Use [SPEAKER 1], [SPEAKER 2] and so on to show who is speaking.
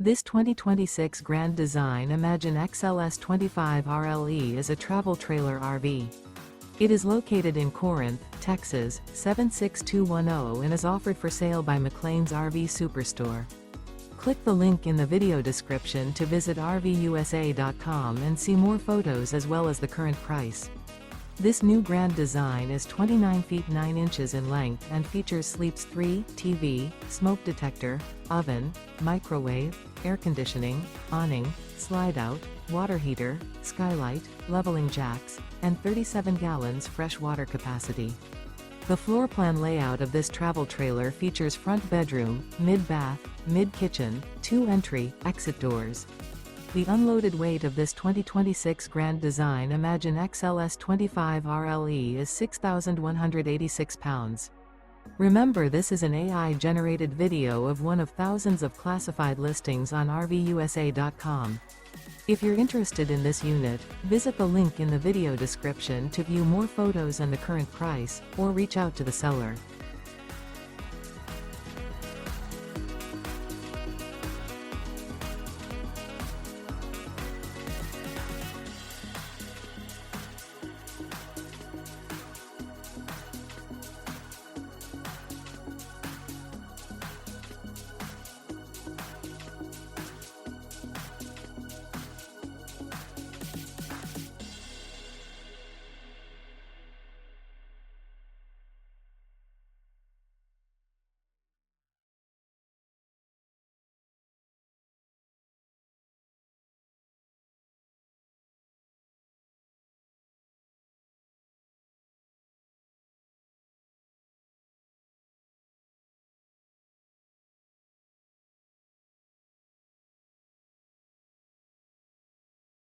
[SPEAKER 1] This 2026 Grand Design Imagine XLS 25 RLE is a travel trailer RV. It is located in Corinth, Texas, 76210 and is offered for sale by McClain's RV Superstore. Click the link in the video description to visit RVUSA.com and see more photos as well as the current price. This new Grand Design is 29 feet 9 inches in length and features Sleeps 3, TV, smoke detector, oven, microwave, air conditioning, awning, Slideout, water heater, Skylight, leveling jacks, and 37 gallons fresh water capacity. The floor plan layout of this travel trailer features front bedroom, mid-bath, mid-kitchen, 2 entry/exit doors. The unloaded weight of this 2026 Grand Design Imagine XLS 25 RLE is 6,186 pounds. Remember, this is an AI-generated video of one of thousands of classified listings on RVUSA.com. If you're interested in this unit, visit the link in the video description to view more photos and the current price, or reach out to the seller.